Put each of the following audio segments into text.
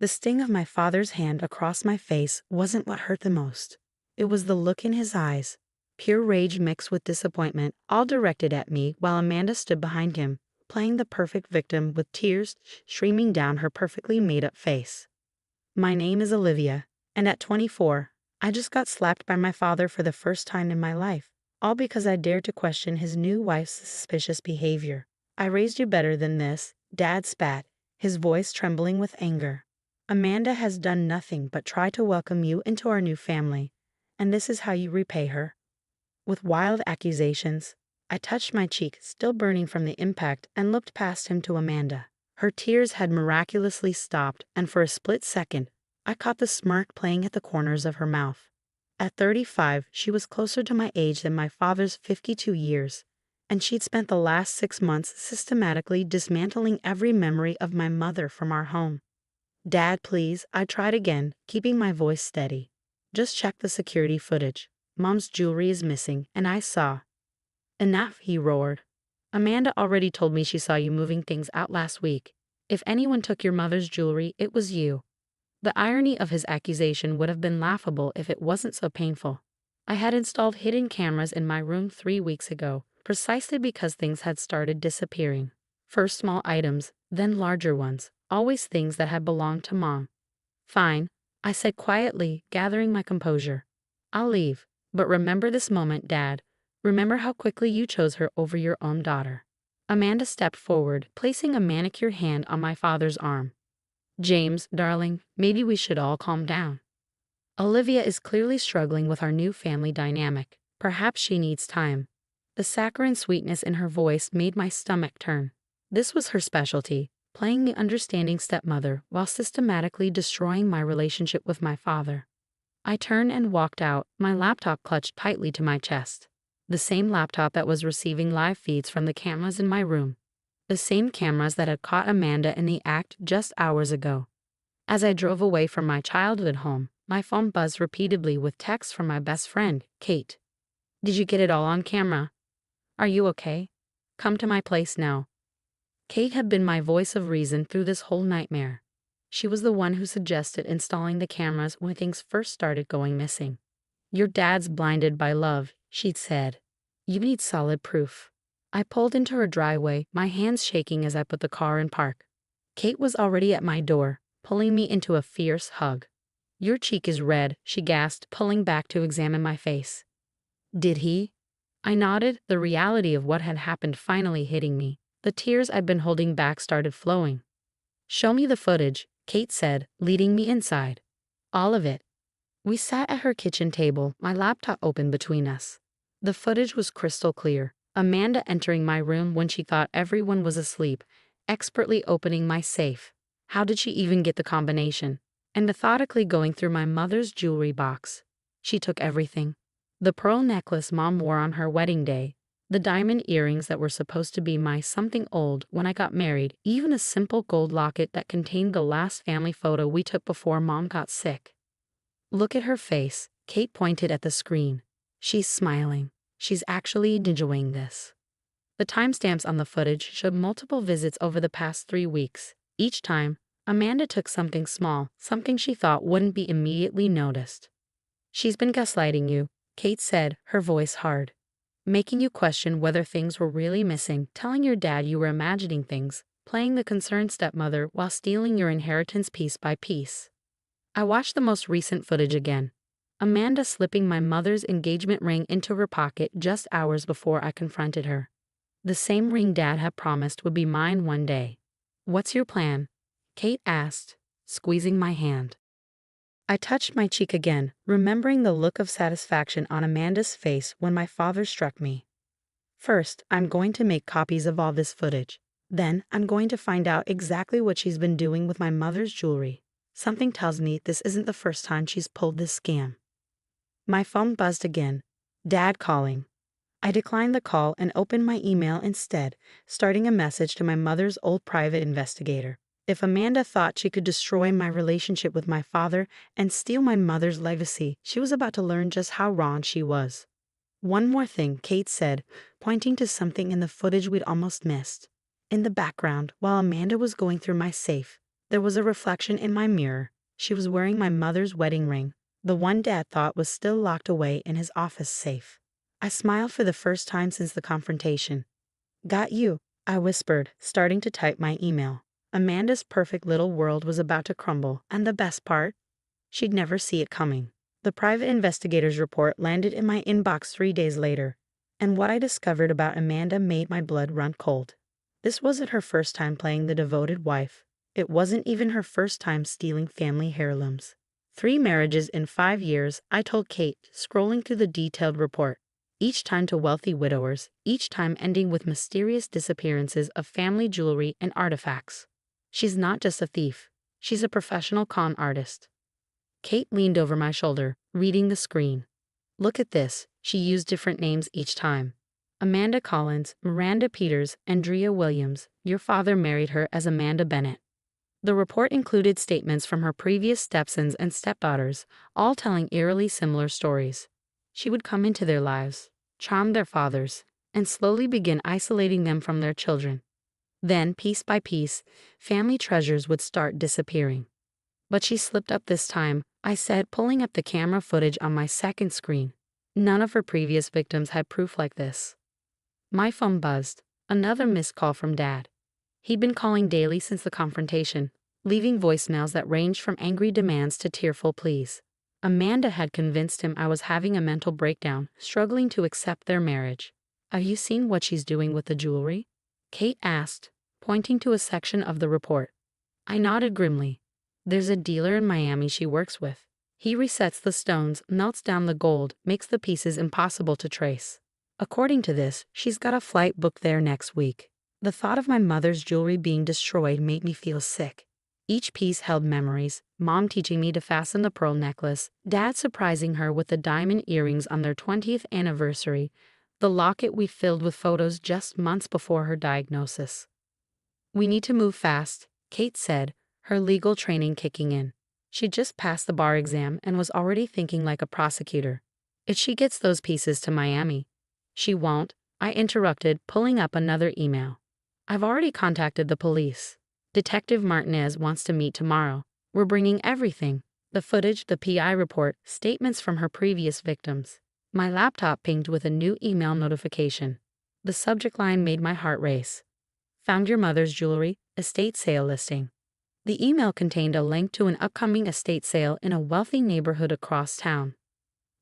The sting of my father's hand across my face wasn't what hurt the most. It was the look in his eyes, pure rage mixed with disappointment, all directed at me while Amanda stood behind him, playing the perfect victim with tears streaming down her perfectly made-up face. My name is Olivia, and at 24, I just got slapped by my father for the first time in my life, all because I dared to question his new wife's suspicious behavior. I raised you better than this, Dad spat, his voice trembling with anger. Amanda has done nothing but try to welcome you into our new family, and this is how you repay her. With wild accusations, I touched my cheek, still burning from the impact, and looked past him to Amanda. Her tears had miraculously stopped, and for a split second, I caught the smirk playing at the corners of her mouth. At 35, she was closer to my age than my father's 52 years, and she'd spent the last 6 months systematically dismantling every memory of my mother from our home. Dad, please, I tried again, keeping my voice steady. Just check the security footage. Mom's jewelry is missing, and I saw. Enough, he roared. Amanda already told me she saw you moving things out last week. If anyone took your mother's jewelry, it was you. The irony of his accusation would have been laughable if it wasn't so painful. I had installed hidden cameras in my room 3 weeks ago, precisely because things had started disappearing. First small items, then larger ones, always things that had belonged to Mom. Fine, I said quietly, gathering my composure. I'll leave, but remember this moment, Dad. Remember how quickly you chose her over your own daughter. Amanda stepped forward, placing a manicured hand on my father's arm. James, darling, maybe we should all calm down. Olivia is clearly struggling with our new family dynamic. Perhaps she needs time. The saccharine sweetness in her voice made my stomach turn. This was her specialty, playing the understanding stepmother while systematically destroying my relationship with my father. I turned and walked out, my laptop clutched tightly to my chest. The same laptop that was receiving live feeds from the cameras in my room. The same cameras that had caught Amanda in the act just hours ago. As I drove away from my childhood home, my phone buzzed repeatedly with texts from my best friend, Kate. Did you get it all on camera? Are you okay? Come to my place now. Kate had been my voice of reason through this whole nightmare. She was the one who suggested installing the cameras when things first started going missing. Your dad's blinded by love, she'd said. You need solid proof. I pulled into her driveway, my hands shaking as I put the car in park. Kate was already at my door, pulling me into a fierce hug. Your cheek is red, she gasped, pulling back to examine my face. Did he? I nodded, the reality of what had happened finally hitting me. The tears I'd been holding back started flowing. Show me the footage, Kate said, leading me inside. All of it. We sat at her kitchen table, my laptop open between us. The footage was crystal clear. Amanda entering my room when she thought everyone was asleep, expertly opening my safe. How did she even get the combination? And methodically going through my mother's jewelry box. She took everything. The pearl necklace Mom wore on her wedding day, the diamond earrings that were supposed to be my something old when I got married, even a simple gold locket that contained the last family photo we took before Mom got sick. Look at her face, Kate pointed at the screen. She's smiling. She's actually enjoying this. The timestamps on the footage showed multiple visits over the past 3 weeks. Each time, Amanda took something small, something she thought wouldn't be immediately noticed. She's been gaslighting you, Kate said, her voice hard. Making you question whether things were really missing, telling your dad you were imagining things, playing the concerned stepmother while stealing your inheritance piece by piece. I watched the most recent footage again. Amanda slipping my mother's engagement ring into her pocket just hours before I confronted her. The same ring Dad had promised would be mine one day. What's your plan? Kate asked, squeezing my hand. I touched my cheek again, remembering the look of satisfaction on Amanda's face when my father struck me. First, I'm going to make copies of all this footage. Then, I'm going to find out exactly what she's been doing with my mother's jewelry. Something tells me this isn't the first time she's pulled this scam. My phone buzzed again. Dad calling. I declined the call and opened my email instead, starting a message to my mother's old private investigator. If Amanda thought she could destroy my relationship with my father and steal my mother's legacy, she was about to learn just how wrong she was. One more thing, Kate said, pointing to something in the footage we'd almost missed. In the background, while Amanda was going through my safe, There was a reflection in my mirror. She was wearing my mother's wedding ring, the one Dad thought was still locked away in his office safe. I smiled for the first time since the confrontation. "Got you," I whispered, starting to type my email. Amanda's perfect little world was about to crumble, and the best part? She'd never see it coming. The private investigator's report landed in my inbox 3 days later, and what I discovered about Amanda made my blood run cold. This wasn't her first time playing the devoted wife. It wasn't even her first time stealing family heirlooms. 3 marriages in 5 years, I told Kate, scrolling through the detailed report. Each time to wealthy widowers, each time ending with mysterious disappearances of family jewelry and artifacts. She's not just a thief. She's a professional con artist. Kate leaned over my shoulder, reading the screen. "Look at this," she used different names each time. "Amanda Collins, Miranda Peters, Andrea Williams. Your father married her as Amanda Bennett." The report included statements from her previous stepsons and stepdaughters, all telling eerily similar stories. She would come into their lives, charm their fathers, and slowly begin isolating them from their children. Then, piece by piece, family treasures would start disappearing. "But she slipped up this time," I said, pulling up the camera footage on my second screen. None of her previous victims had proof like this. My phone buzzed. Another missed call from Dad. He'd been calling daily since the confrontation, leaving voicemails that ranged from angry demands to tearful pleas. Amanda had convinced him I was having a mental breakdown, struggling to accept their marriage. "Have you seen what she's doing with the jewelry?" Kate asked, pointing to a section of the report. I nodded grimly. "There's a dealer in Miami she works with. He resets the stones, melts down the gold, makes the pieces impossible to trace. According to this, she's got a flight booked there next week." The thought of my mother's jewelry being destroyed made me feel sick. Each piece held memories: Mom teaching me to fasten the pearl necklace, Dad surprising her with the diamond earrings on their 20th anniversary, the locket we filled with photos just months before her diagnosis. "We need to move fast," Kate said, her legal training kicking in. She just passed the bar exam and was already thinking like a prosecutor. "If she gets those pieces to Miami." "She won't," I interrupted, pulling up another email. "I've already contacted the police. Detective Martinez wants to meet tomorrow. We're bringing everything: the footage, the PI report, statements from her previous victims." My laptop pinged with a new email notification. The subject line made my heart race. "Found your mother's jewelry, estate sale listing." The email contained a link to an upcoming estate sale in a wealthy neighborhood across town.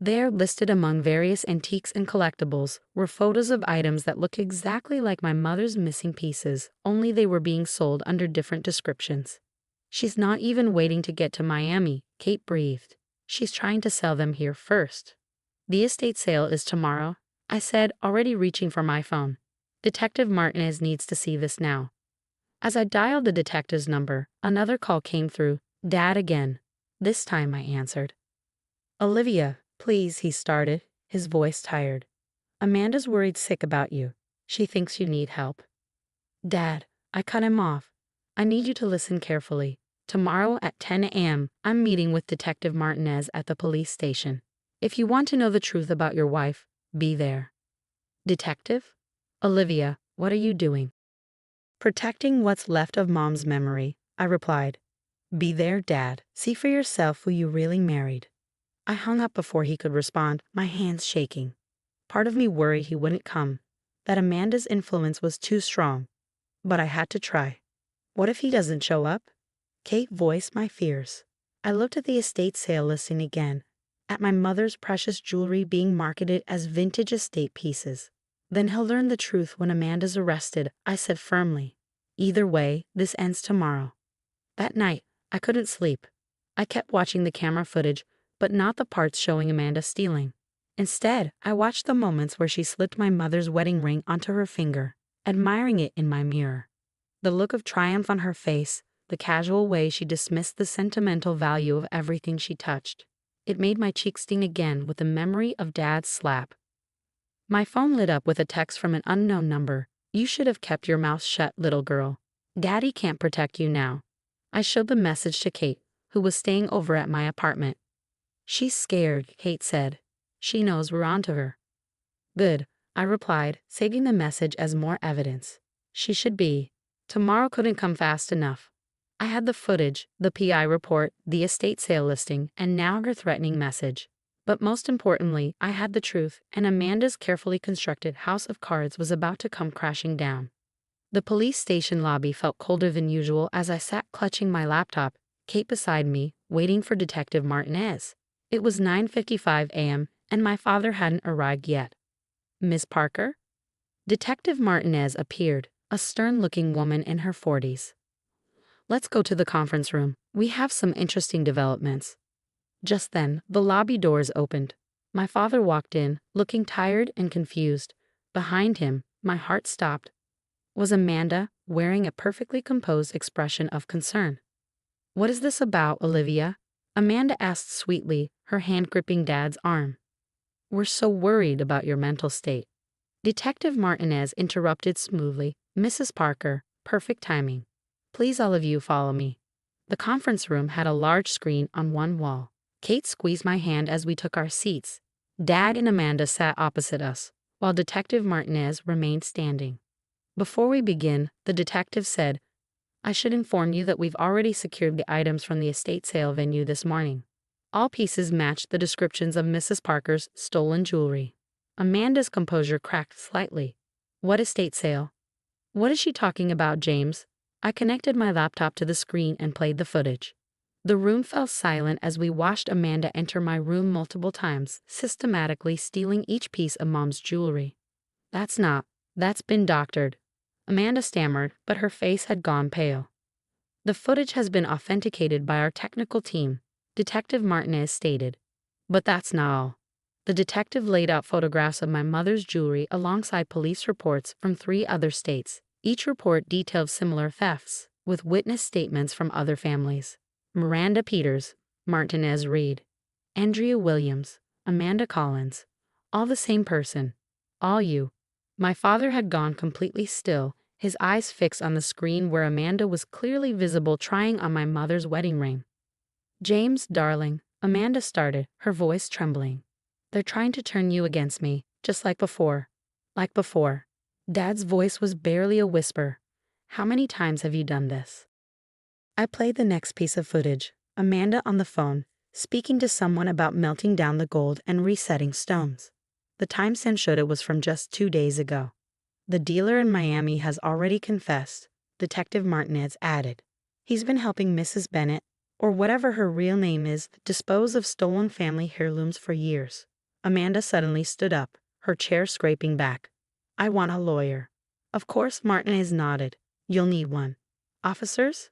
There, listed among various antiques and collectibles, were photos of items that look exactly like my mother's missing pieces, only they were being sold under different descriptions. "She's not even waiting to get to Miami," Kate breathed. "She's trying to sell them here first." "The estate sale is tomorrow," I said, already reaching for my phone. "Detective Martinez needs to see this now." As I dialed the detective's number, another call came through. "Dad again." This time I answered. "Olivia, please," he started, his voice tired. "Amanda's worried sick about you. She thinks you need help." "Dad," I cut him off. "I need you to listen carefully. Tomorrow at 10 a.m., I'm meeting with Detective Martinez at the police station. If you want to know the truth about your wife, be there." "Detective?" "Olivia, what are you doing?" "Protecting what's left of Mom's memory," I replied. "Be there, Dad. See for yourself who you really married." I hung up before he could respond, my hands shaking. Part of me worried he wouldn't come, that Amanda's influence was too strong. But I had to try. What if he doesn't show up? Kate voiced my fears. I looked at the estate sale listing again, at my mother's precious jewelry being marketed as vintage estate pieces. "Then he'll learn the truth when Amanda's arrested," I said firmly. "Either way, this ends tomorrow." That night, I couldn't sleep. I kept watching the camera footage, but not the parts showing Amanda stealing. Instead, I watched the moments where she slipped my mother's wedding ring onto her finger, admiring it in my mirror. The look of triumph on her face, the casual way she dismissed the sentimental value of everything she touched. It made my cheeks sting again with the memory of Dad's slap. My phone lit up with a text from an unknown number. "You should have kept your mouth shut, little girl. Daddy can't protect you now." I showed the message to Kate, who was staying over at my apartment. "She's scared," Kate said. "She knows we're onto her." "Good," I replied, saving the message as more evidence. "She should be. Tomorrow couldn't come fast enough." I had the footage, the PI report, the estate sale listing, and now her threatening message. But most importantly, I had the truth, and Amanda's carefully constructed house of cards was about to come crashing down. The police station lobby felt colder than usual as I sat clutching my laptop, Kate beside me, waiting for Detective Martinez. It was 9:55 a.m., and my father hadn't arrived yet. Miss Parker? Detective Martinez appeared, a stern-looking woman in her 40s. Let's go to the conference room. We have some interesting developments. Just then, the lobby doors opened. My father walked in, looking tired and confused. Behind him, my heart stopped, was Amanda, wearing a perfectly composed expression of concern. What is this about, Olivia? Amanda asked sweetly, her hand gripping Dad's arm. We're so worried about your mental state. Detective Martinez interrupted smoothly. Mrs. Parker, perfect timing. Please all of you follow me. The conference room had a large screen on one wall. Kate squeezed my hand as we took our seats. Dad and Amanda sat opposite us, while Detective Martinez remained standing. Before we begin, the detective said, I should inform you that we've already secured the items from the estate sale venue this morning. All pieces matched the descriptions of Mrs. Parker's stolen jewelry. Amanda's composure cracked slightly. What estate sale? What is she talking about, James? I connected my laptop to the screen and played the footage. The room fell silent as we watched Amanda enter my room multiple times, systematically stealing each piece of Mom's jewelry. That's been doctored. Amanda stammered, but her face had gone pale. The footage has been authenticated by our technical team, Detective Martinez stated. But that's not all. The detective laid out photographs of my mother's jewelry alongside police reports from 3 other states. Each report detailed similar thefts, with witness statements from other families. Miranda Peters, Martinez Reed, Andrea Williams, Amanda Collins. All the same person. All you. My father had gone completely still, his eyes fixed on the screen where Amanda was clearly visible trying on my mother's wedding ring. James, darling, Amanda started, her voice trembling. They're trying to turn you against me, just like before. Like before. Dad's voice was barely a whisper. How many times have you done this? I played the next piece of footage, Amanda on the phone, speaking to someone about melting down the gold and resetting stones. The timestamp showed it was from just 2 days ago. The dealer in Miami has already confessed, Detective Martinez added. He's been helping Mrs. Bennett, or whatever her real name is, dispose of stolen family heirlooms for years. Amanda suddenly stood up, her chair scraping back. I want a lawyer. Of course, Martinez nodded. You'll need one. Officers?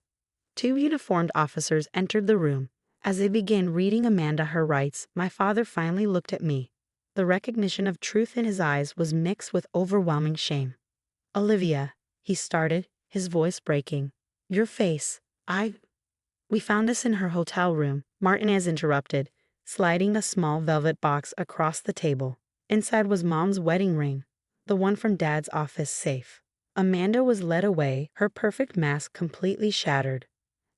2 uniformed officers entered the room. As they began reading Amanda her rights, my father finally looked at me. The recognition of truth in his eyes was mixed with overwhelming shame. Olivia, he started, his voice breaking. Your face. We found this in her hotel room, Martinez interrupted, sliding a small velvet box across the table. Inside was Mom's wedding ring, the one from Dad's office safe. Amanda was led away, her perfect mask completely shattered.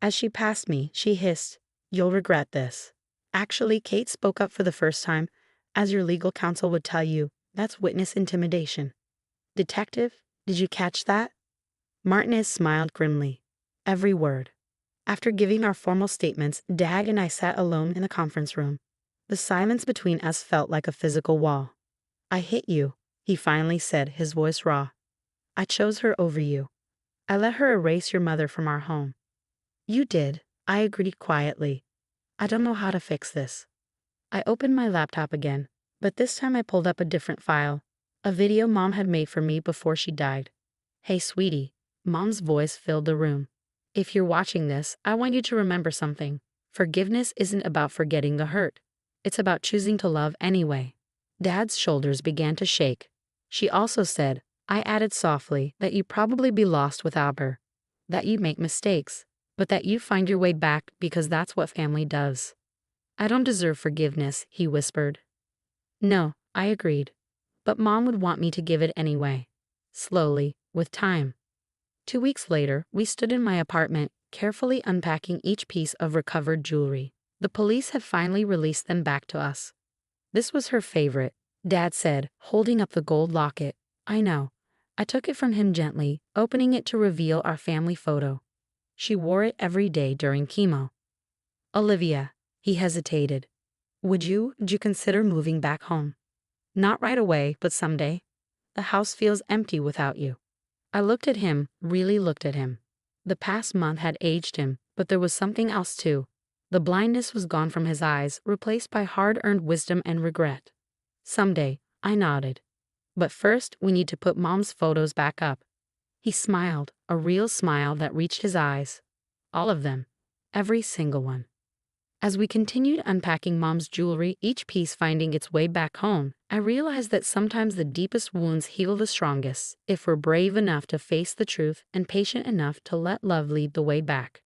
As she passed me, she hissed, You'll regret this. Actually, Kate spoke up for the first time. As your legal counsel would tell you, that's witness intimidation. Detective, did you catch that? Martinez smiled grimly. Every word. After giving our formal statements, Dag and I sat alone in the conference room. The silence between us felt like a physical wall. I hit you, he finally said, his voice raw. I chose her over you. I let her erase your mother from our home. You did, I agreed quietly. I don't know how to fix this. I opened my laptop again, but this time I pulled up a different file, a video Mom had made for me before she died. Hey, sweetie, Mom's voice filled the room. If you're watching this, I want you to remember something. Forgiveness isn't about forgetting the hurt. It's about choosing to love anyway. Dad's shoulders began to shake. She also said, I added softly, that you'd probably be lost without her, that you'd make mistakes, but that you find your way back because that's what family does. I don't deserve forgiveness, he whispered. No, I agreed. But Mom would want me to give it anyway. Slowly, with time. 2 weeks later, we stood in my apartment, carefully unpacking each piece of recovered jewelry. The police had finally released them back to us. This was her favorite, Dad said, holding up the gold locket. I know. I took it from him gently, opening it to reveal our family photo. She wore it every day during chemo. Olivia, he hesitated. Would you consider moving back home? Not right away, but someday. The house feels empty without you. I looked at him, really looked at him. The past month had aged him, but there was something else too. The blindness was gone from his eyes, replaced by hard-earned wisdom and regret. Someday, I nodded. But first, we need to put Mom's photos back up. He smiled, a real smile that reached his eyes. All of them. Every single one. As we continued unpacking Mom's jewelry, each piece finding its way back home, I realized that sometimes the deepest wounds heal the strongest if we're brave enough to face the truth and patient enough to let love lead the way back.